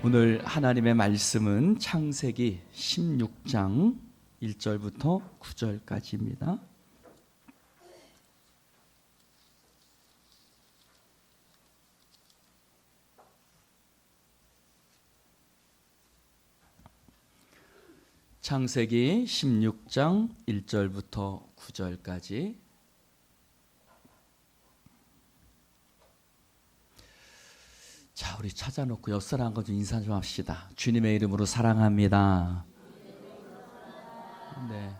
오늘 하나님의 말씀은 창세기 16장 1절부터 9절까지입니다. 창세기 16장 1절부터 9절까지. 자, 우리 찾아놓고 옆 사람과 좀 인사 좀 합시다. 주님의 이름으로 사랑합니다. 네.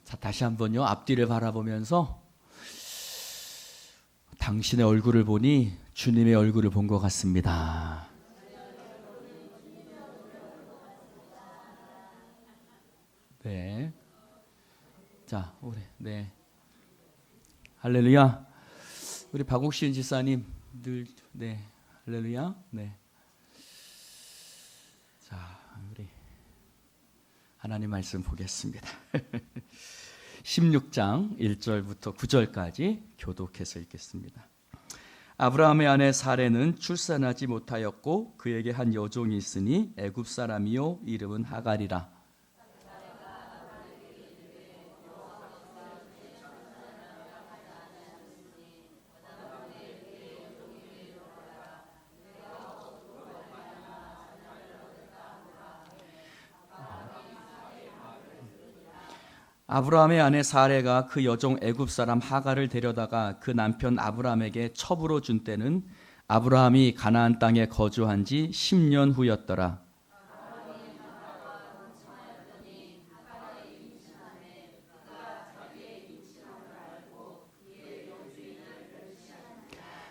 자, 다시 한번요. 앞뒤를 바라보면서 당신의 얼굴을 보니 주님의 얼굴을 본 것 같습니다. 네. 자, 우리 네. 할렐루야. 우리 박옥신 지사님 늘 네. 할렐루야. 네. 자, 우리 하나님 말씀 보겠습니다. 16장 1절부터 9절까지 교독해서 읽겠습니다. 아브라함의 아내 사레는 출산하지 못하였고 그에게 한 여종이 있으니 애굽 사람이요 이름은 하갈이라. 아브라함의 아내 사레가 그 여종 애굽 사람 하갈을 데려다가 그 남편 아브라함에게 첩으로 준 때는 아브라함이 가나안 땅에 거주한 지 10년 후였더라.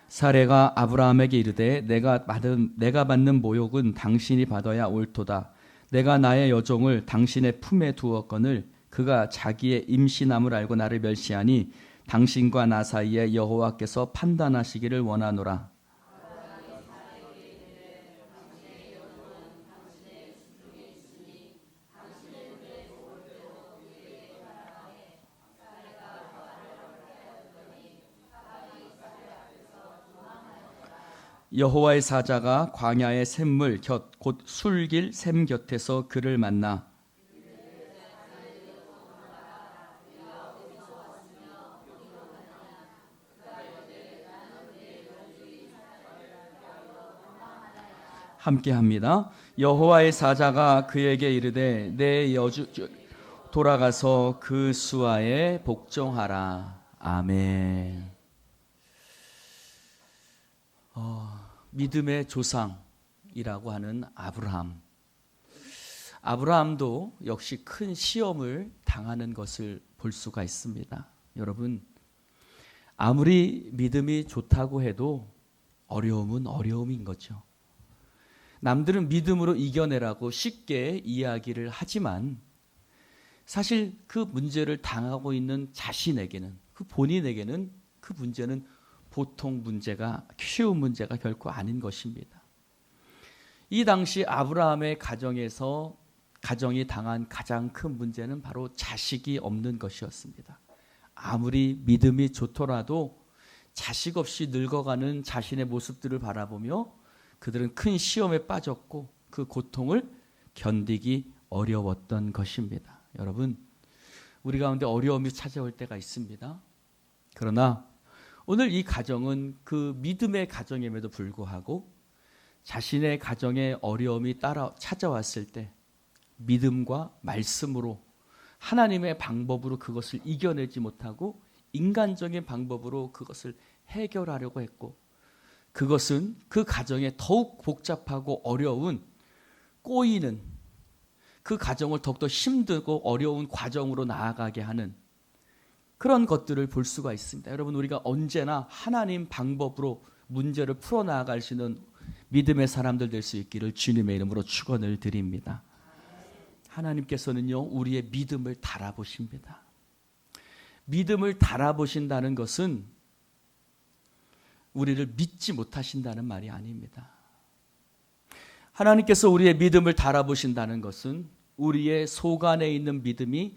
사레가 아브라함에게 이르되 내가 받는 모욕은 당신이 받아야 옳도다. 내가 나의 여종을 당신의 품에 두었거늘 그가 자기의 임신함을 알고 나를 멸시하니 당신과 나 사이에 여호와께서 판단하시기를 원하노라. 여호와의 사자가 광야의 샘물 곁 곧 술길 샘 곁에서 그를 만나 함께합니다. 여호와의 사자가 그에게 이르되 내 여주 돌아가서 그 수하에 복종하라. 아멘. 믿음의 조상이라고 하는 아브라함도 역시 큰 시험을 당하는 것을 볼 수가 있습니다. 여러분, 아무리 믿음이 좋다고 해도 어려움은 어려움인 거죠. 남들은 믿음으로 이겨내라고 쉽게 이야기를 하지만 사실 그 문제를 당하고 있는 자신에게는, 그 본인에게는 그 문제는 보통 문제가, 쉬운 문제가 결코 아닌 것입니다. 이 당시 아브라함의 가정이 당한 가장 큰 문제는 바로 자식이 없는 것이었습니다. 아무리 믿음이 좋더라도 자식 없이 늙어가는 자신의 모습들을 바라보며 그들은 큰 시험에 빠졌고 그 고통을 견디기 어려웠던 것입니다. 여러분, 우리 가운데 어려움이 찾아올 때가 있습니다. 그러나 오늘 이 가정은 그 믿음의 가정임에도 불구하고 자신의 가정에 어려움이 찾아왔을 때 믿음과 말씀으로 하나님의 방법으로 그것을 이겨내지 못하고 인간적인 방법으로 그것을 해결하려고 했고 그것은 그 가정에 더욱 복잡하고 어려운 꼬이는 그 가정을 더욱더 힘들고 어려운 과정으로 나아가게 하는 그런 것들을 볼 수가 있습니다. 여러분, 우리가 언제나 하나님 방법으로 문제를 풀어나갈 수 있는 믿음의 사람들 될 수 있기를 주님의 이름으로 축원을 드립니다. 하나님께서는요, 우리의 믿음을 달아보십니다. 믿음을 달아보신다는 것은 우리를 믿지 못하신다는 말이 아닙니다. 하나님께서 우리의 믿음을 달아보신다는 것은 우리의 속 안에 있는 믿음이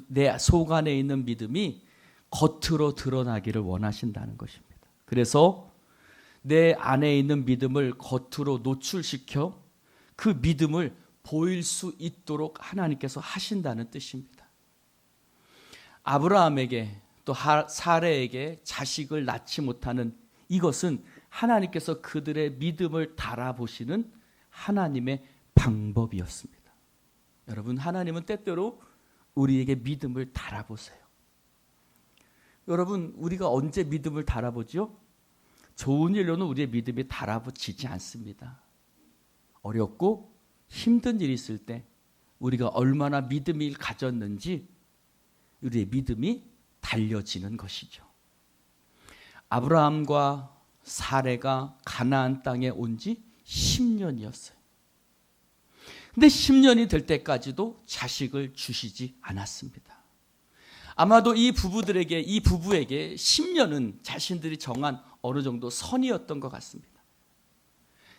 내 속 안에 있는 믿음이 겉으로 드러나기를 원하신다는 것입니다. 그래서 내 안에 있는 믿음을 겉으로 노출시켜 그 믿음을 보일 수 있도록 하나님께서 하신다는 뜻입니다. 아브라함에게 또 사레에게 자식을 낳지 못하는 이것은 하나님께서 그들의 믿음을 달아보시는 하나님의 방법이었습니다. 여러분, 하나님은 때때로 우리에게 믿음을 달아보세요. 여러분, 우리가 언제 믿음을 달아보죠? 좋은 일로는 우리의 믿음이 달아붙이지 않습니다. 어렵고 힘든 일이 있을 때 우리가 얼마나 믿음을 가졌는지 우리의 믿음이 달려지는 것이죠. 아브라함과 사레가 가나안 땅에 온 지 10년이었어요. 근데 10년이 될 때까지도 자식을 주시지 않았습니다. 아마도 이 부부에게 10년은 자신들이 정한 어느 정도 선이었던 것 같습니다.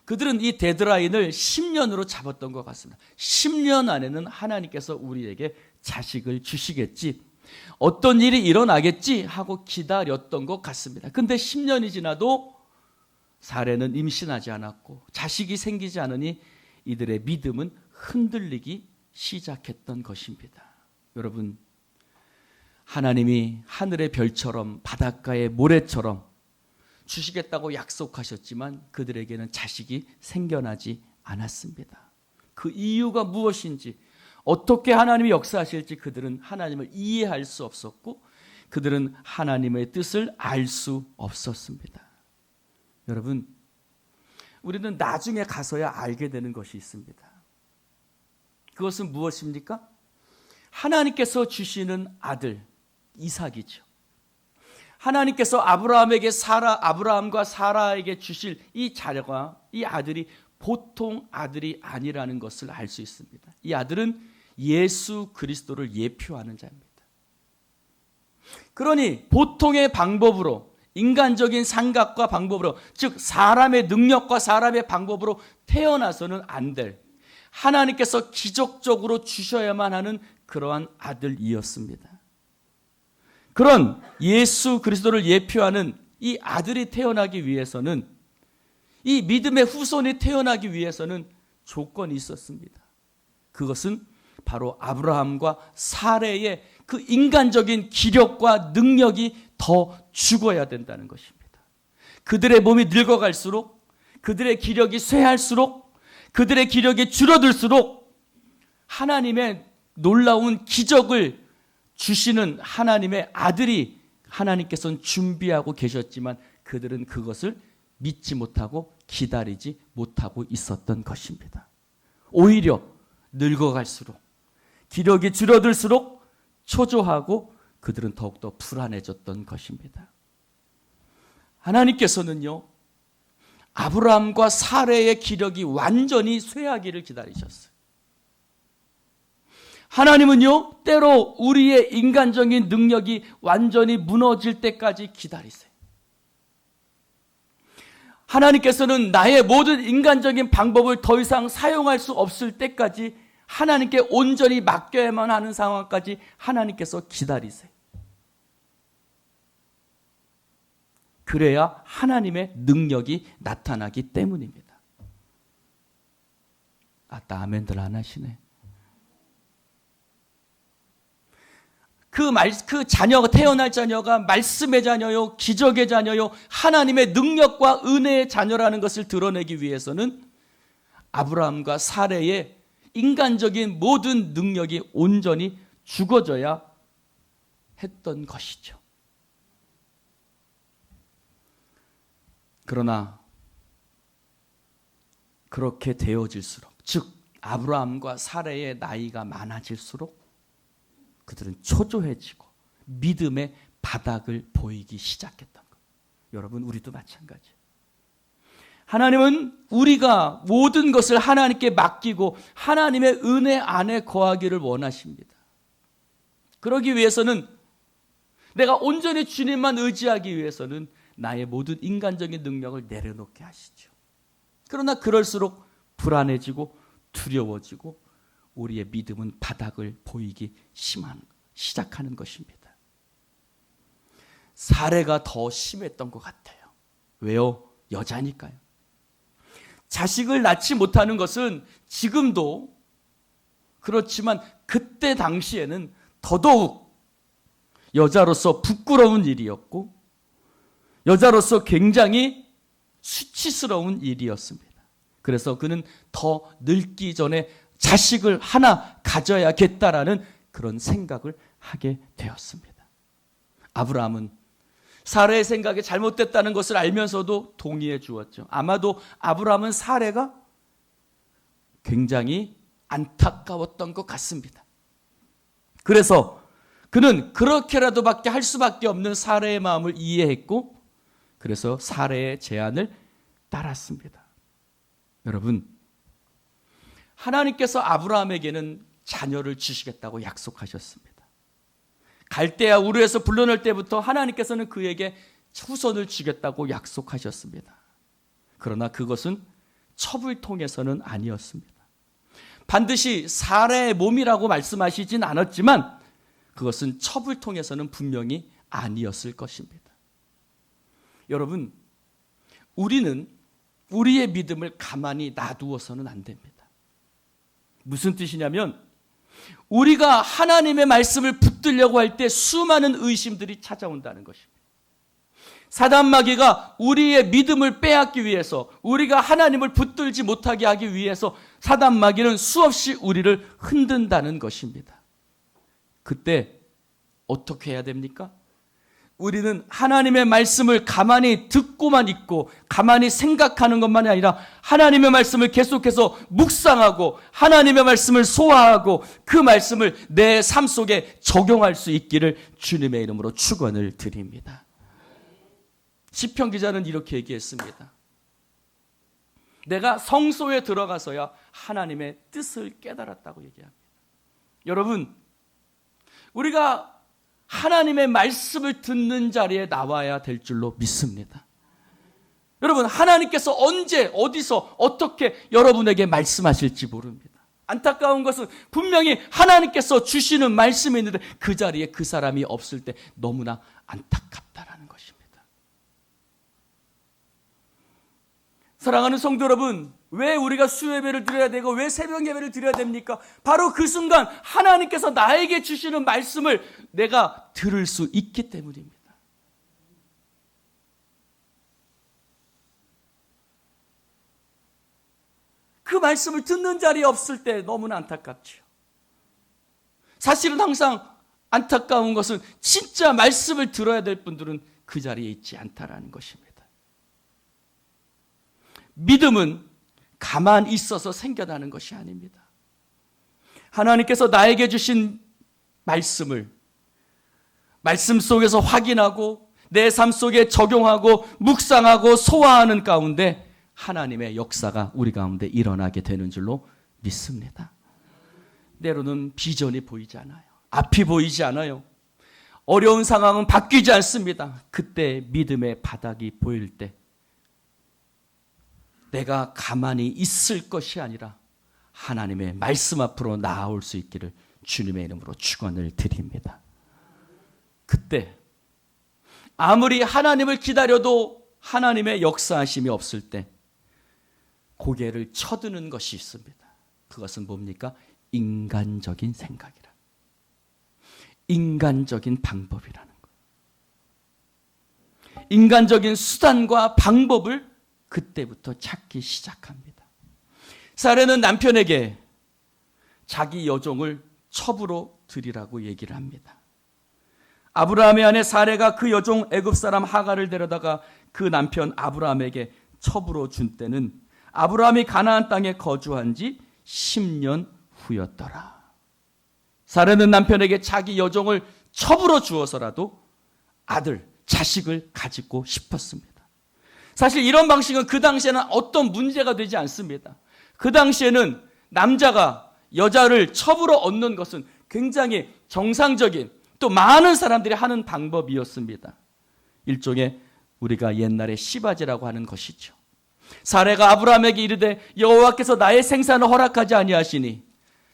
그들은 이 데드라인을 10년으로 잡았던 것 같습니다. 10년 안에는 하나님께서 우리에게 자식을 주시겠지, 어떤 일이 일어나겠지 하고 기다렸던 것 같습니다. 근데 10년이 지나도 사레는 임신하지 않았고 자식이 생기지 않으니 이들의 믿음은 흔들리기 시작했던 것입니다. 여러분, 하나님이 하늘의 별처럼 바닷가의 모래처럼 주시겠다고 약속하셨지만 그들에게는 자식이 생겨나지 않았습니다. 그 이유가 무엇인지, 어떻게 하나님이 역사하실지 그들은 하나님을 이해할 수 없었고 그들은 하나님의 뜻을 알 수 없었습니다. 여러분, 우리는 나중에 가서야 알게 되는 것이 있습니다. 그것은 무엇입니까? 하나님께서 주시는 아들 이삭이죠. 하나님께서 아브라함과 사라에게 주실 이 자녀가, 이 아들이 보통 아들이 아니라는 것을 알 수 있습니다. 이 아들은 예수 그리스도를 예표하는 자입니다. 그러니 보통의 방법으로, 인간적인 생각과 방법으로, 즉 사람의 능력과 사람의 방법으로 태어나서는 안 될, 하나님께서 기적적으로 주셔야만 하는 그러한 아들이었습니다. 그런 예수 그리스도를 예표하는 이 아들이 태어나기 위해서는, 이 믿음의 후손이 태어나기 위해서는 조건이 있었습니다. 그것은 바로 아브라함과 사레의 그 인간적인 기력과 능력이 더 죽어야 된다는 것입니다. 그들의 몸이 늙어갈수록, 그들의 기력이 쇠할수록, 그들의 기력이 줄어들수록 하나님의 놀라운 기적을 주시는 하나님의 아들이 하나님께서는 준비하고 계셨지만 그들은 그것을 믿지 못하고 기다리지 못하고 있었던 것입니다. 오히려 늙어갈수록, 기력이 줄어들수록 초조하고 그들은 더욱더 불안해졌던 것입니다. 하나님께서는요, 아브라함과 사레의 기력이 완전히 쇠하기를 기다리셨어요. 하나님은요, 때로 우리의 인간적인 능력이 완전히 무너질 때까지 기다리세요. 하나님께서는 나의 모든 인간적인 방법을 더 이상 사용할 수 없을 때까지 하나님께 온전히 맡겨야만 하는 상황까지 하나님께서 기다리세요. 그래야 하나님의 능력이 나타나기 때문입니다. 아따, 아멘들 안 하시네. 그 자녀가, 태어날 자녀가 말씀의 자녀요, 기적의 자녀요, 하나님의 능력과 은혜의 자녀라는 것을 드러내기 위해서는 아브라함과 사레의 인간적인 모든 능력이 온전히 죽어져야 했던 것이죠. 그러나 그렇게 되어질수록, 즉 아브라함과 사레의 나이가 많아질수록 그들은 초조해지고 믿음의 바닥을 보이기 시작했던 것. 여러분, 우리도 마찬가지예요. 하나님은 우리가 모든 것을 하나님께 맡기고 하나님의 은혜 안에 거하기를 원하십니다. 그러기 위해서는, 내가 온전히 주님만 의지하기 위해서는 나의 모든 인간적인 능력을 내려놓게 하시죠. 그러나 그럴수록 불안해지고 두려워지고 우리의 믿음은 바닥을 보이기 시작하는 것입니다. 사례가 더 심했던 것 같아요. 왜요? 여자니까요. 자식을 낳지 못하는 것은 지금도 그렇지만 그때 당시에는 더더욱 여자로서 부끄러운 일이었고 여자로서 굉장히 수치스러운 일이었습니다. 그래서 그는 더 늙기 전에 자식을 하나 가져야겠다라는 그런 생각을 하게 되었습니다. 아브라함은 사레의 생각이 잘못됐다는 것을 알면서도 동의해 주었죠. 아마도 아브라함은 사레가 굉장히 안타까웠던 것 같습니다. 그래서 그는 그렇게라도밖에 할 수밖에 없는 사레의 마음을 이해했고 그래서 사레의 제안을 따랐습니다. 여러분, 하나님께서 아브라함에게는 자녀를 주시겠다고 약속하셨습니다. 갈대아 우르에서 불러낼 때부터 하나님께서는 그에게 후손을 주겠다고 약속하셨습니다. 그러나 그것은 첩을 통해서는 아니었습니다. 반드시 사레의 몸이라고 말씀하시진 않았지만 그것은 첩을 통해서는 분명히 아니었을 것입니다. 여러분, 우리는 우리의 믿음을 가만히 놔두어서는 안 됩니다. 무슨 뜻이냐면 우리가 하나님의 말씀을 붙들려고 할 때 수많은 의심들이 찾아온다는 것입니다. 사단 마귀가 우리의 믿음을 빼앗기 위해서 우리가 하나님을 붙들지 못하게 하기 위해서 사단 마귀는 수없이 우리를 흔든다는 것입니다. 그때 어떻게 해야 됩니까? 우리는 하나님의 말씀을 가만히 듣고만 있고 가만히 생각하는 것만이 아니라 하나님의 말씀을 계속해서 묵상하고 하나님의 말씀을 소화하고 그 말씀을 내 삶 속에 적용할 수 있기를 주님의 이름으로 축원을 드립니다. 시편 기자는 이렇게 얘기했습니다. 내가 성소에 들어가서야 하나님의 뜻을 깨달았다고 얘기합니다. 여러분, 우리가 하나님의 말씀을 듣는 자리에 나와야 될 줄로 믿습니다. 여러분, 하나님께서 언제 어디서 어떻게 여러분에게 말씀하실지 모릅니다. 안타까운 것은 분명히 하나님께서 주시는 말씀이 있는데 그 자리에 그 사람이 없을 때 너무나 안타깝다라는 것입니다. 사랑하는 성도 여러분, 왜 우리가 수요예배를 드려야 되고 왜 새벽 예배를 드려야 됩니까? 바로 그 순간 하나님께서 나에게 주시는 말씀을 내가 들을 수 있기 때문입니다. 그 말씀을 듣는 자리에 없을 때 너무나 안타깝죠. 사실은 항상 안타까운 것은 진짜 말씀을 들어야 될 분들은 그 자리에 있지 않다라는 것입니다. 믿음은 가만히 있어서 생겨나는 것이 아닙니다. 하나님께서 나에게 주신 말씀을 말씀 속에서 확인하고 내 삶 속에 적용하고 묵상하고 소화하는 가운데 하나님의 역사가 우리 가운데 일어나게 되는 줄로 믿습니다. 때로는 비전이 보이지 않아요. 앞이 보이지 않아요. 어려운 상황은 바뀌지 않습니다. 그때 믿음의 바닥이 보일 때 내가 가만히 있을 것이 아니라 하나님의 말씀 앞으로 나아올 수 있기를 주님의 이름으로 축원을 드립니다. 그때 아무리 하나님을 기다려도 하나님의 역사하심이 없을 때 고개를 쳐드는 것이 있습니다. 그것은 뭡니까? 인간적인 생각이라. 인간적인 방법이라는 것. 인간적인 수단과 방법을 그때부터 찾기 시작합니다. 사레는 남편에게 자기 여종을 첩으로 드리라고 얘기를 합니다. 아브라함의 아내 사레가 그 여종 애굽 사람 하갈을 데려다가 그 남편 아브라함에게 첩으로 준 때는 아브라함이 가나안 땅에 거주한 지 10년 후였더라. 사레는 남편에게 자기 여종을 첩으로 주어서라도 아들, 자식을 가지고 싶었습니다. 사실 이런 방식은 그 당시에는 어떤 문제가 되지 않습니다. 그 당시에는 남자가 여자를 첩으로 얻는 것은 굉장히 정상적인 또 많은 사람들이 하는 방법이었습니다. 일종의 우리가 옛날에 시바지라고 하는 것이죠. 사레가 아브라함에게 이르되 여호와께서 나의 생산을 허락하지 아니하시니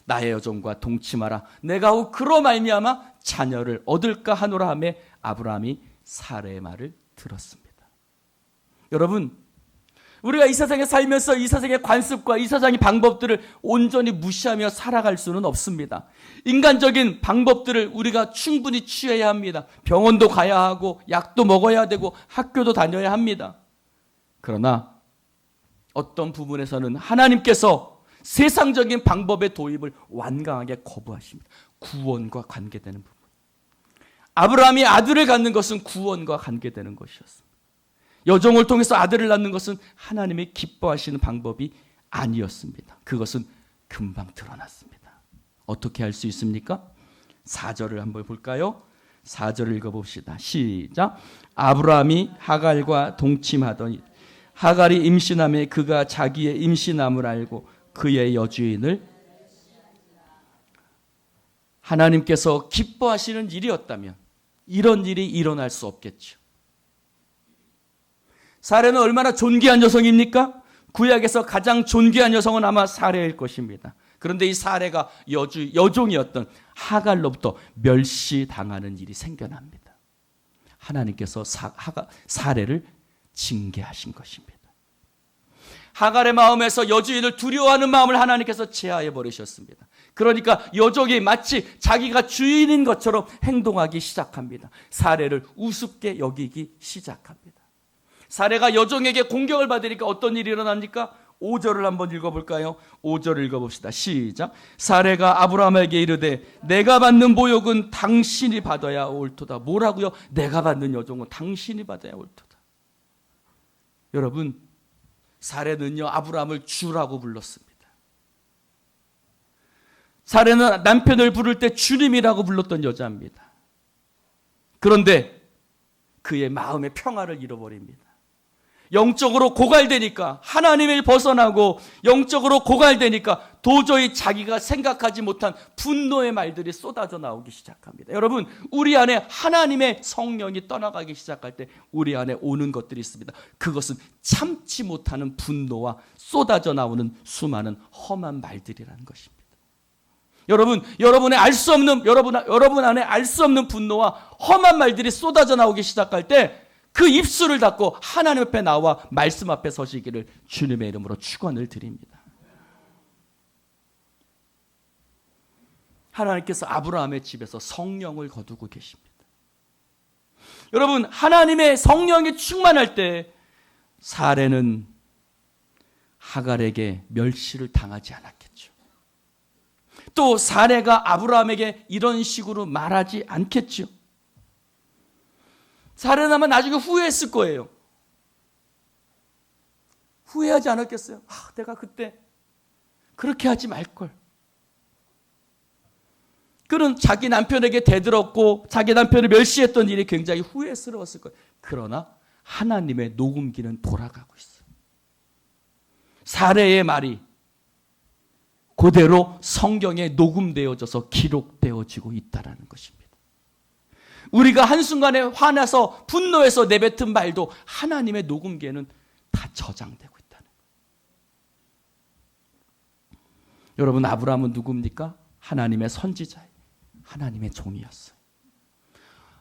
나의 여종과 동침하라. 내가 그로 말미암아 자녀를 얻을까 하노라 하매 아브라함이 사레의 말을 들었습니다. 여러분, 우리가 이 세상에 살면서 이 세상의 관습과 이 세상의 방법들을 온전히 무시하며 살아갈 수는 없습니다. 인간적인 방법들을 우리가 충분히 취해야 합니다. 병원도 가야 하고 약도 먹어야 되고 학교도 다녀야 합니다. 그러나 어떤 부분에서는 하나님께서 세상적인 방법의 도입을 완강하게 거부하십니다. 구원과 관계되는 부분. 아브라함이 아들을 갖는 것은 구원과 관계되는 것이었습니다. 여종을 통해서 아들을 낳는 것은 하나님이 기뻐하시는 방법이 아니었습니다. 그것은 금방 드러났습니다. 어떻게 할 수 있습니까? 4절을 한번 볼까요? 4절을 읽어봅시다. 시작. 아브라함이 하갈과 동침하더니 하갈이 임신함에 그가 자기의 임신함을 알고 그의 여주인을 하나님께서 기뻐하시는 일이었다면 이런 일이 일어날 수 없겠죠. 사레는 얼마나 존귀한 여성입니까? 구약에서 가장 존귀한 여성은 아마 사레일 것입니다. 그런데 이 사레가 여종이었던 하갈로부터 멸시당하는 일이 생겨납니다. 하나님께서 사레를 징계하신 것입니다. 하갈의 마음에서 여주인을 두려워하는 마음을 하나님께서 제하해 버리셨습니다. 그러니까 여종이 마치 자기가 주인인 것처럼 행동하기 시작합니다. 사레를 우습게 여기기 시작합니다. 사레가 여종에게 공격을 받으니까 어떤 일이 일어납니까? 5절을 한번 읽어볼까요? 5절을 읽어봅시다. 시작. 사레가 아브라함에게 이르되 내가 받는 보욕은 당신이 받아야 옳도다. 뭐라고요? 내가 받는 여종은 당신이 받아야 옳도다. 여러분, 사레는요 아브라함을 주라고 불렀습니다. 사레는 남편을 부를 때 주님이라고 불렀던 여자입니다. 그런데 그의 마음의 평화를 잃어버립니다. 영적으로 고갈되니까, 하나님을 벗어나고 영적으로 고갈되니까 도저히 자기가 생각하지 못한 분노의 말들이 쏟아져 나오기 시작합니다. 여러분, 우리 안에 하나님의 성령이 떠나가기 시작할 때 우리 안에 오는 것들이 있습니다. 그것은 참지 못하는 분노와 쏟아져 나오는 수많은 험한 말들이라는 것입니다. 여러분 안에 알 수 없는 분노와 험한 말들이 쏟아져 나오기 시작할 때 그 입술을 닫고 하나님 앞에 나와 말씀 앞에 서시기를 주님의 이름으로 축원을 드립니다. 하나님께서 아브라함의 집에서 성령을 거두고 계십니다. 여러분, 하나님의 성령이 충만할 때 사레는 하갈에게 멸시를 당하지 않았겠죠. 또 사레가 아브라함에게 이런 식으로 말하지 않겠죠. 사레는 아마 나중에 후회했을 거예요. 후회하지 않았겠어요? 내가 그때 그렇게 하지 말걸. 그는 자기 남편에게 대들었고 자기 남편을 멸시했던 일이 굉장히 후회스러웠을 거예요. 그러나 하나님의 녹음기는 돌아가고 있어요. 사레의 말이 그대로 성경에 녹음되어져서 기록되어지고 있다는 것입니다. 우리가 한순간에 화나서 분노해서 내뱉은 말도 하나님의 녹음기에는 다 저장되고 있다는 거예요. 여러분, 아브라함은 누굽니까? 하나님의 선지자예요. 하나님의 종이었어요.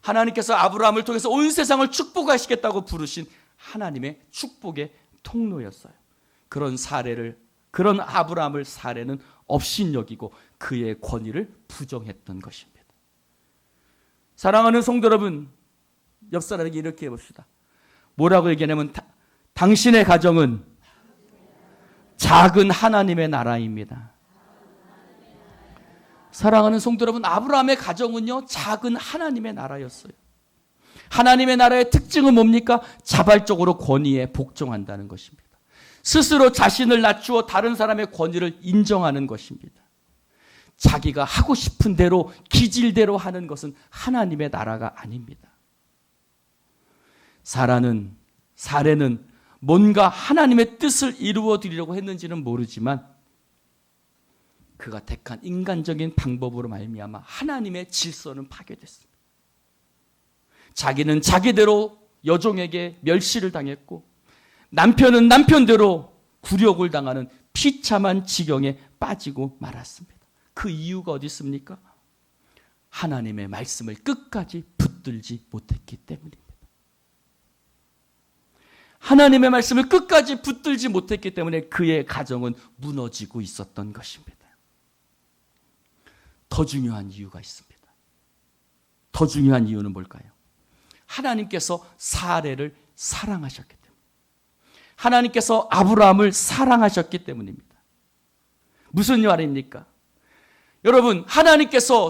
하나님께서 아브라함을 통해서 온 세상을 축복하시겠다고 부르신 하나님의 축복의 통로였어요. 그런 아브라함을 사레는 업신여기고 그의 권위를 부정했던 것입니다. 사랑하는 성도 여러분, 옆 사람에게 이렇게 해봅시다. 뭐라고 얘기하냐면 당신의 가정은 작은 하나님의 나라입니다. 사랑하는 성도 여러분, 아브라함의 가정은요 작은 하나님의 나라였어요. 하나님의 나라의 특징은 뭡니까? 자발적으로 권위에 복종한다는 것입니다. 스스로 자신을 낮추어 다른 사람의 권위를 인정하는 것입니다. 자기가 하고 싶은 대로 기질대로 하는 것은 하나님의 나라가 아닙니다. 사레는 뭔가 하나님의 뜻을 이루어 드리려고 했는지는 모르지만 그가 택한 인간적인 방법으로 말미암아 하나님의 질서는 파괴됐습니다. 자기는 자기대로 여종에게 멸시를 당했고 남편은 남편대로 굴욕을 당하는 비참한 지경에 빠지고 말았습니다. 그 이유가 어디 있습니까? 하나님의 말씀을 끝까지 붙들지 못했기 때문입니다. 하나님의 말씀을 끝까지 붙들지 못했기 때문에 그의 가정은 무너지고 있었던 것입니다. 더 중요한 이유가 있습니다. 더 중요한 이유는 뭘까요? 하나님께서 사레를 사랑하셨기 때문에, 하나님께서 아브라함을 사랑하셨기 때문입니다. 무슨 말입니까? 여러분, 하나님께서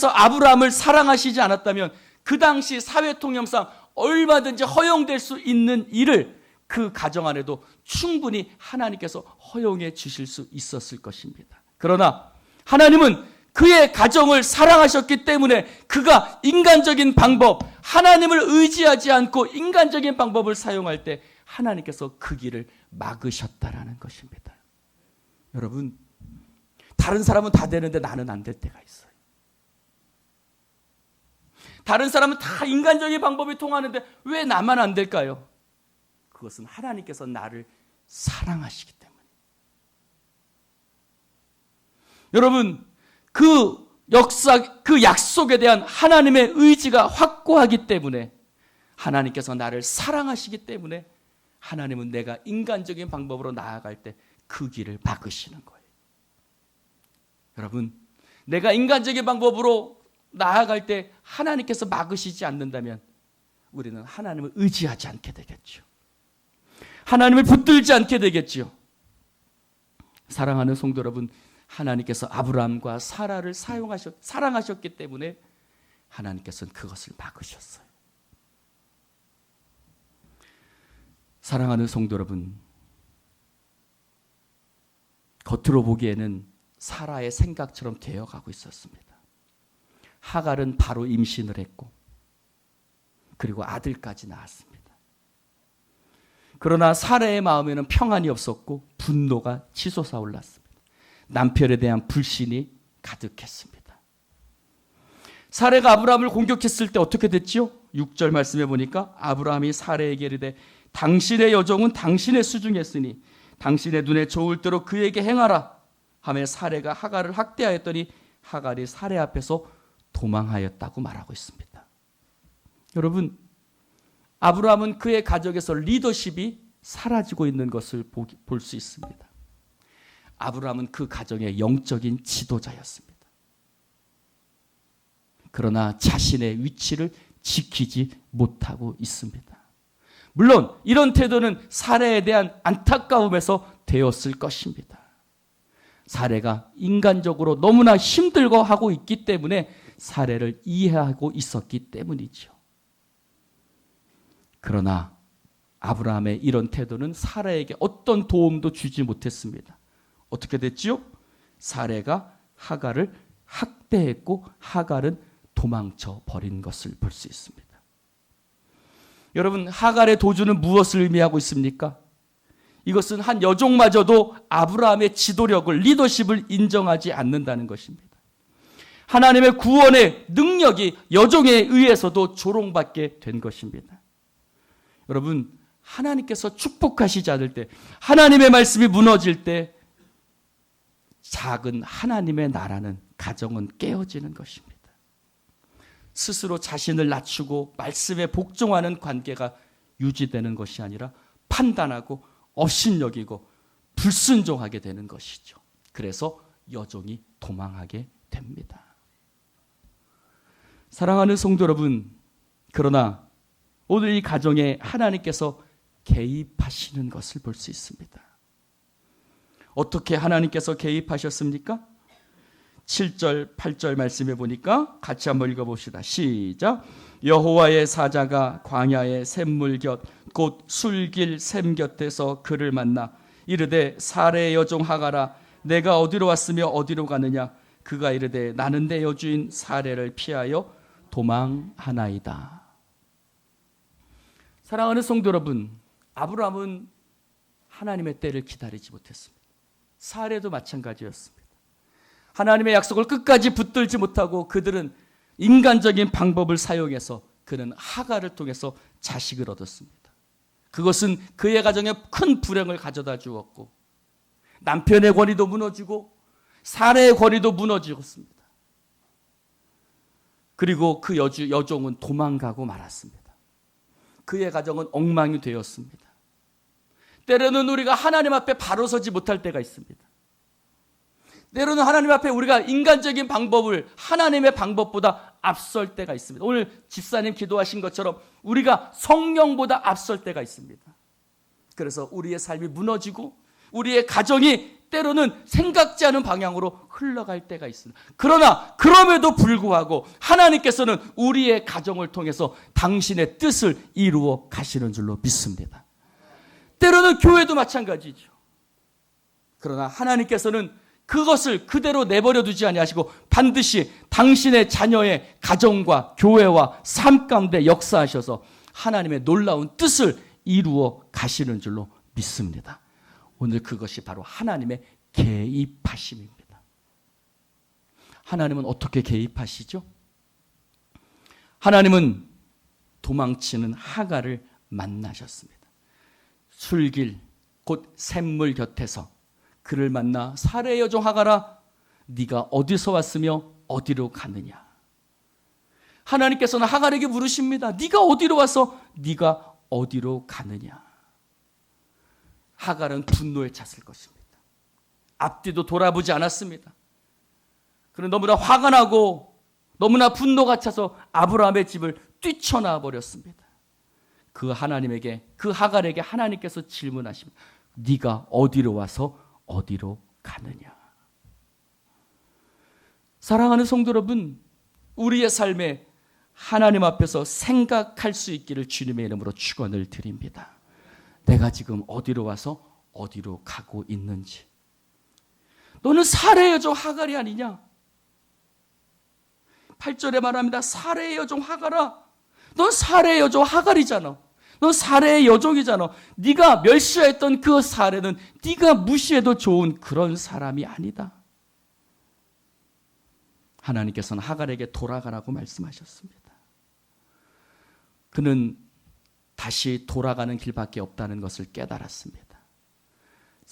아브라함을 사랑하시지 않았다면 그 당시 사회 통념상 얼마든지 허용될 수 있는 일을 그 가정 안에도 충분히 하나님께서 허용해 주실 수 있었을 것입니다. 그러나 하나님은 그의 가정을 사랑하셨기 때문에 그가 인간적인 방법, 하나님을 의지하지 않고 인간적인 방법을 사용할 때 하나님께서 그 길을 막으셨다라는 것입니다. 여러분, 다른 사람은 다 되는데 나는 안 될 때가 있어요. 다른 사람은 다 인간적인 방법이 통하는데 왜 나만 안 될까요? 그것은 하나님께서 나를 사랑하시기 때문에. 여러분, 그 약속에 대한 하나님의 의지가 확고하기 때문에, 하나님께서 나를 사랑하시기 때문에 하나님은 내가 인간적인 방법으로 나아갈 때 그 길을 막으시는 거예요. 여러분, 내가 인간적인 방법으로 나아갈 때 하나님께서 막으시지 않는다면 우리는 하나님을 의지하지 않게 되겠죠. 하나님을 붙들지 않게 되겠죠. 사랑하는 성도 여러분, 하나님께서 아브라함과 사라를 사랑하셨기 때문에 하나님께서는 그것을 막으셨어요. 사랑하는 성도 여러분, 겉으로 보기에는 사라의 생각처럼 되어가고 있었습니다. 하갈은 바로 임신을 했고 그리고 아들까지 낳았습니다. 그러나 사라의 마음에는 평안이 없었고 분노가 치솟아 올랐습니다. 남편에 대한 불신이 가득했습니다. 사라가 아브라함을 공격했을 때 어떻게 됐지요? 6절 말씀해 보니까 아브라함이 사라에게 이르되 당신의 여종은 당신의 수중했으니 당신의 눈에 좋을 대로 그에게 행하라 하며 사라가 하갈을 학대하였더니 하갈이 사라 앞에서 도망하였다고 말하고 있습니다. 여러분, 아브라함은 그의 가족에서 리더십이 사라지고 있는 것을 볼 수 있습니다. 아브라함은 그 가정의 영적인 지도자였습니다. 그러나 자신의 위치를 지키지 못하고 있습니다. 물론 이런 태도는 사라에 대한 안타까움에서 되었을 것입니다. 사라가 인간적으로 너무나 힘들고 하고 있기 때문에 사라를 이해하고 있었기 때문이죠. 그러나 아브라함의 이런 태도는 사라에게 어떤 도움도 주지 못했습니다. 어떻게 됐지요? 사라가 하갈을 학대했고 하갈은 도망쳐 버린 것을 볼 수 있습니다. 여러분, 하갈의 도주는 무엇을 의미하고 있습니까? 이것은 한 여종마저도 아브라함의 지도력을, 리더십을 인정하지 않는다는 것입니다. 하나님의 구원의 능력이 여종에 의해서도 조롱받게 된 것입니다. 여러분, 하나님께서 축복하시지 않을 때, 하나님의 말씀이 무너질 때 작은 하나님의 나라는, 가정은 깨어지는 것입니다. 스스로 자신을 낮추고 말씀에 복종하는 관계가 유지되는 것이 아니라 판단하고 업신여기고 불순종하게 되는 것이죠. 그래서 여종이 도망하게 됩니다. 사랑하는 성도 여러분, 그러나 오늘 이 가정에 하나님께서 개입하시는 것을 볼 수 있습니다. 어떻게 하나님께서 개입하셨습니까? 7절, 8절 말씀해 보니까 같이 한번 읽어봅시다. 시작. 여호와의 사자가 광야의 샘물 곁 곧 술길 샘 곁에서 그를 만나 이르되 사레의 여종 하갈아 내가 어디로 왔으며 어디로 가느냐. 그가 이르되 나는 내 여주인 사레를 피하여 도망하나이다. 사랑하는 성도 여러분, 아브라함은 하나님의 때를 기다리지 못했습니다. 사레도 마찬가지였습니다. 하나님의 약속을 끝까지 붙들지 못하고 그들은 인간적인 방법을 사용해서 그는 하갈을 통해서 자식을 얻었습니다. 그것은 그의 가정에 큰 불행을 가져다 주었고 남편의 권위도 무너지고 사례의 권위도 무너지었습니다. 그리고 그 여종은 도망가고 말았습니다. 그의 가정은 엉망이 되었습니다. 때로는 우리가 하나님 앞에 바로 서지 못할 때가 있습니다. 때로는 하나님 앞에 우리가 인간적인 방법을 하나님의 방법보다 앞설 때가 있습니다. 오늘 집사님 기도하신 것처럼 우리가 성령보다 앞설 때가 있습니다. 그래서 우리의 삶이 무너지고 우리의 가정이 때로는 생각지 않은 방향으로 흘러갈 때가 있습니다. 그러나 그럼에도 불구하고 하나님께서는 우리의 가정을 통해서 당신의 뜻을 이루어 가시는 줄로 믿습니다. 때로는 교회도 마찬가지죠. 그러나 하나님께서는 그것을 그대로 내버려 두지 아니하시고 반드시 당신의 자녀의 가정과 교회와 삶 가운데 역사하셔서 하나님의 놀라운 뜻을 이루어 가시는 줄로 믿습니다. 오늘 그것이 바로 하나님의 개입하심입니다. 하나님은 어떻게 개입하시죠? 하나님은 도망치는 하갈을 만나셨습니다. 술길 곧 샘물 곁에서 그를 만나 사레의 여종 하갈아 네가 어디서 왔으며 어디로 가느냐. 하나님께서는 하갈에게 물으십니다. 네가 어디로 와서 네가 어디로 가느냐. 하갈은 분노에 찼을 것입니다. 앞뒤도 돌아보지 않았습니다. 그는 너무나 화가 나고 너무나 분노가 차서 아브라함의 집을 뛰쳐나와 버렸습니다. 그 하갈에게 하나님께서 질문하십니다. 네가 어디로 와서 어디로 가느냐. 사랑하는 성도 여러분, 우리의 삶에 하나님 앞에서 생각할 수 있기를 주님의 이름으로 축원을 드립니다. 내가 지금 어디로 와서 어디로 가고 있는지. 너는 사레의 여종 하갈이 아니냐? 8절에 말합니다. 사레의 여종 하갈아, 넌 사레의 여종 하갈이잖아. 넌 사레의 여종이잖아. 네가 멸시했던 그 사레는 네가 무시해도 좋은 그런 사람이 아니다. 하나님께서는 하갈에게 돌아가라고 말씀하셨습니다. 그는 다시 돌아가는 길밖에 없다는 것을 깨달았습니다.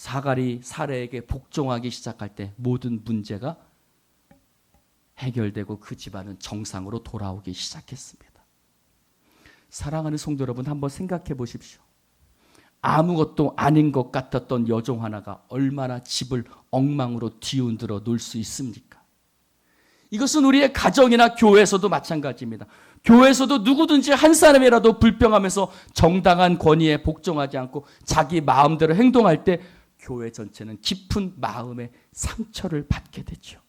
하갈이 사레에게 복종하기 시작할 때 모든 문제가 해결되고 그 집안은 정상으로 돌아오기 시작했습니다. 사랑하는 성도 여러분, 한번 생각해 보십시오. 아무것도 아닌 것 같았던 여종 하나가 얼마나 집을 엉망으로 뒤흔들어 놓을 수 있습니까? 이것은 우리의 가정이나 교회에서도 마찬가지입니다. 교회에서도 누구든지 한 사람이라도 불평하면서 정당한 권위에 복종하지 않고 자기 마음대로 행동할 때 교회 전체는 깊은 마음의 상처를 받게 되죠.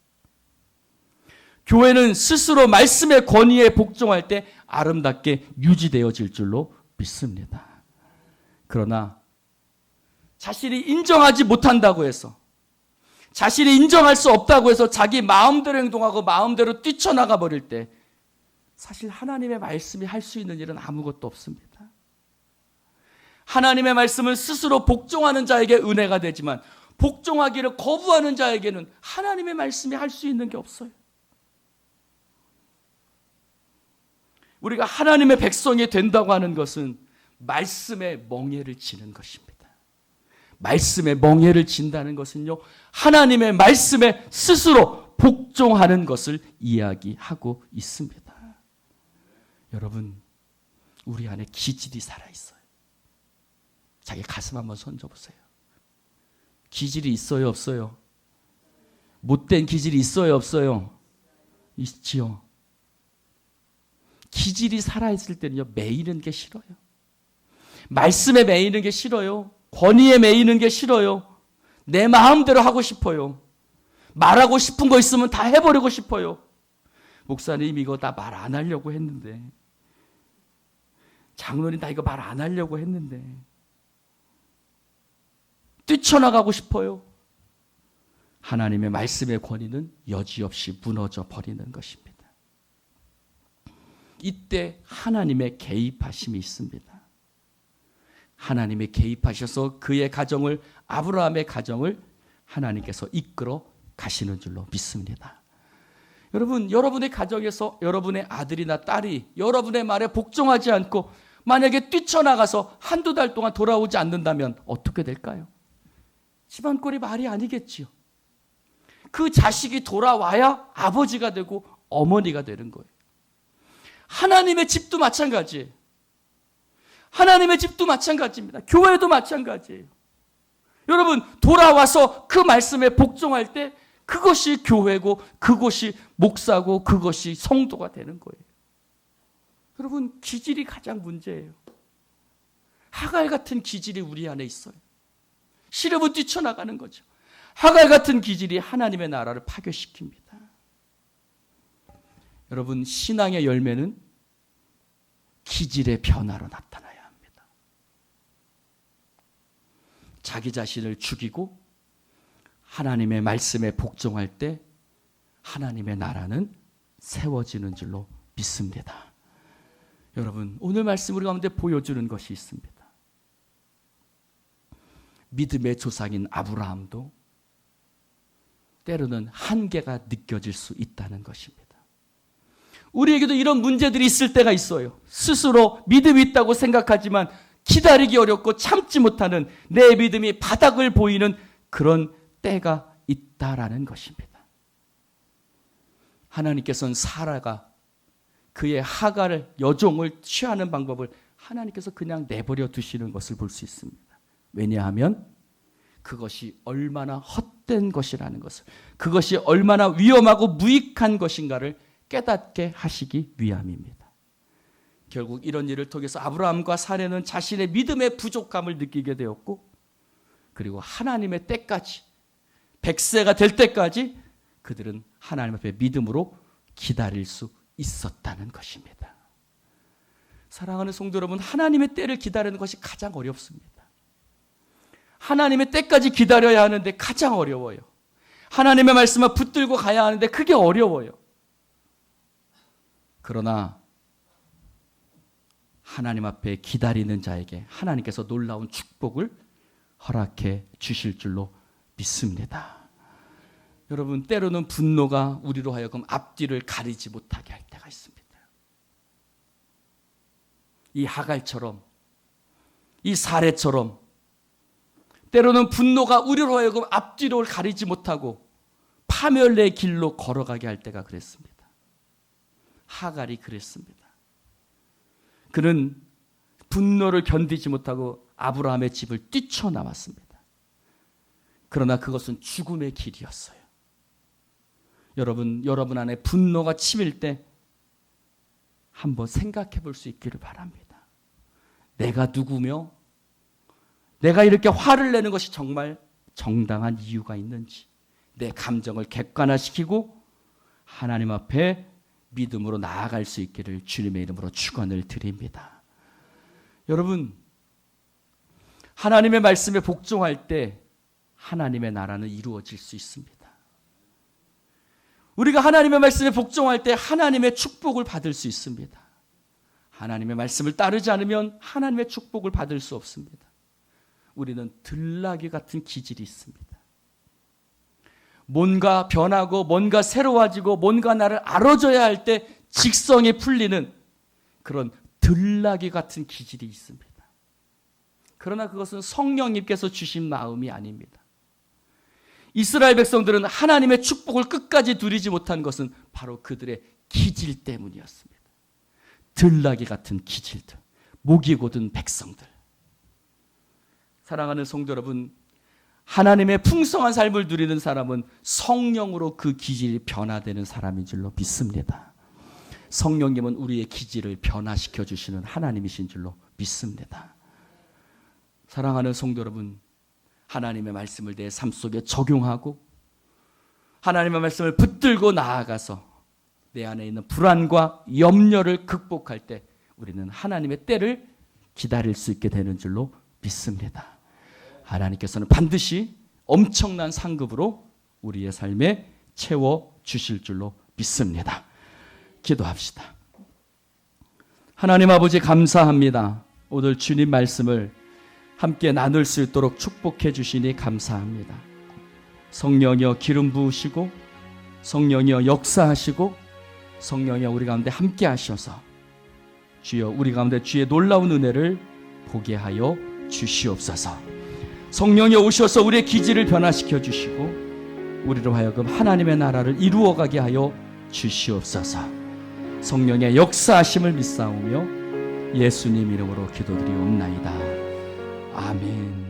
교회는 스스로 말씀의 권위에 복종할 때 아름답게 유지되어질 줄로 믿습니다. 그러나 자신이 인정하지 못한다고 해서, 자신이 인정할 수 없다고 해서 자기 마음대로 행동하고 마음대로 뛰쳐나가 버릴 때 사실 하나님의 말씀이 할 수 있는 일은 아무것도 없습니다. 하나님의 말씀은 스스로 복종하는 자에게 은혜가 되지만 복종하기를 거부하는 자에게는 하나님의 말씀이 할 수 있는 게 없어요. 우리가 하나님의 백성이 된다고 하는 것은 말씀의 멍에를 지는 것입니다. 말씀의 멍에를 진다는 것은요, 하나님의 말씀에 스스로 복종하는 것을 이야기하고 있습니다. 여러분, 우리 안에 기질이 살아있어요. 자기 가슴 한번 손져보세요. 기질이 있어요, 없어요? 못된 기질이 있어요, 없어요? 있지요. 기질이 살아있을 때는요, 매이는 게 싫어요. 말씀에 매이는 게 싫어요. 권위에 매이는 게 싫어요. 내 마음대로 하고 싶어요. 말하고 싶은 거 있으면 다 해버리고 싶어요. 목사님, 이거 다 말 안 하려고 했는데. 장로님, 다 이거 말 안 하려고 했는데. 뛰쳐나가고 싶어요. 하나님의 말씀의 권위는 여지없이 무너져 버리는 것입니다. 이때 하나님의 개입하심이 있습니다. 하나님이 개입하셔서 그의 가정을, 아브라함의 가정을 하나님께서 이끌어 가시는 줄로 믿습니다. 여러분, 여러분의 가정에서 여러분의 아들이나 딸이 여러분의 말에 복종하지 않고 만약에 뛰쳐나가서 한두 달 동안 돌아오지 않는다면 어떻게 될까요? 집안 꼴이 말이 아니겠지요. 그 자식이 돌아와야 아버지가 되고 어머니가 되는 거예요. 하나님의 집도 마찬가지예요. 하나님의 집도 마찬가지입니다. 교회도 마찬가지예요. 여러분, 돌아와서 그 말씀에 복종할 때 그것이 교회고 그것이 목사고 그것이 성도가 되는 거예요. 여러분, 기질이 가장 문제예요. 하갈 같은 기질이 우리 안에 있어요. 시름은 뛰쳐나가는 거죠. 하갈 같은 기질이 하나님의 나라를 파괴시킵니다. 여러분, 신앙의 열매는 기질의 변화로 나타나야 합니다. 자기 자신을 죽이고 하나님의 말씀에 복종할 때 하나님의 나라는 세워지는 줄로 믿습니다. 여러분, 오늘 말씀 우리 가운데 보여주는 것이 있습니다. 믿음의 조상인 아브라함도 때로는 한계가 느껴질 수 있다는 것입니다. 우리에게도 이런 문제들이 있을 때가 있어요. 스스로 믿음이 있다고 생각하지만 기다리기 어렵고 참지 못하는 내 믿음이 바닥을 보이는 그런 때가 있다라는 것입니다. 하나님께서는 사라가 그의 하갈을 여종을 취하는 방법을 하나님께서 그냥 내버려 두시는 것을 볼 수 있습니다. 왜냐하면 그것이 얼마나 헛된 것이라는 것을, 그것이 얼마나 위험하고 무익한 것인가를 깨닫게 하시기 위함입니다. 결국 이런 일을 통해서 아브라함과 사레는 자신의 믿음의 부족함을 느끼게 되었고, 그리고 하나님의 때까지, 100세가 될 때까지 그들은 하나님 앞에 믿음으로 기다릴 수 있었다는 것입니다. 사랑하는 성도 여러분, 하나님의 때를 기다리는 것이 가장 어렵습니다. 하나님의 때까지 기다려야 하는데 가장 어려워요. 하나님의 말씀을 붙들고 가야 하는데 그게 어려워요. 그러나 하나님 앞에 기다리는 자에게 하나님께서 놀라운 축복을 허락해 주실 줄로 믿습니다. 여러분, 때로는 분노가 우리로 하여금 앞뒤를 가리지 못하게 할 때가 있습니다. 이 하갈처럼, 이 사례처럼 때로는 분노가 우리로 하여금 앞뒤를 가리지 못하고 파멸의 길로 걸어가게 할 때가 그랬습니다. 하갈이 그랬습니다. 그는 분노를 견디지 못하고 아브라함의 집을 뛰쳐나왔습니다. 그러나 그것은 죽음의 길이었어요. 여러분 안에 분노가 치밀 때 한번 생각해 볼 수 있기를 바랍니다. 내가 누구며 내가 이렇게 화를 내는 것이 정말 정당한 이유가 있는지, 내 감정을 객관화시키고 하나님 앞에 믿음으로 나아갈 수 있기를 주님의 이름으로 축원을 드립니다. 여러분, 하나님의 말씀에 복종할 때 하나님의 나라는 이루어질 수 있습니다. 우리가 하나님의 말씀에 복종할 때 하나님의 축복을 받을 수 있습니다. 하나님의 말씀을 따르지 않으면 하나님의 축복을 받을 수 없습니다. 우리는 들나귀 같은 기질이 있습니다. 뭔가 변하고 뭔가 새로워지고 뭔가 나를 알아줘야 할 때 직성이 풀리는 그런 들나귀 같은 기질이 있습니다. 그러나 그것은 성령님께서 주신 마음이 아닙니다. 이스라엘 백성들은 하나님의 축복을 끝까지 누리지 못한 것은 바로 그들의 기질 때문이었습니다. 들나귀 같은 기질들, 목이 곧은 백성들. 사랑하는 성도 여러분, 하나님의 풍성한 삶을 누리는 사람은 성령으로 그 기질이 변화되는 사람인 줄로 믿습니다. 성령님은 우리의 기질을 변화시켜 주시는 하나님이신 줄로 믿습니다. 사랑하는 성도 여러분, 하나님의 말씀을 내 삶 속에 적용하고 하나님의 말씀을 붙들고 나아가서 내 안에 있는 불안과 염려를 극복할 때 우리는 하나님의 때를 기다릴 수 있게 되는 줄로 믿습니다. 하나님께서는 반드시 엄청난 상급으로 우리의 삶에 채워주실 줄로 믿습니다. 기도합시다. 하나님 아버지, 감사합니다. 오늘 주님 말씀을 함께 나눌 수 있도록 축복해 주시니 감사합니다. 성령이여 기름 부으시고 성령이여 역사하시고 성령이여 우리 가운데 함께 하셔서 주여 우리 가운데 주의 놀라운 은혜를 보게 하여 주시옵소서. 성령이 오셔서 우리의 기질을 변화시켜 주시고 우리로 하여금 하나님의 나라를 이루어가게 하여 주시옵소서. 성령의 역사하심을 믿사오며 예수님 이름으로 기도드리옵나이다. 아멘.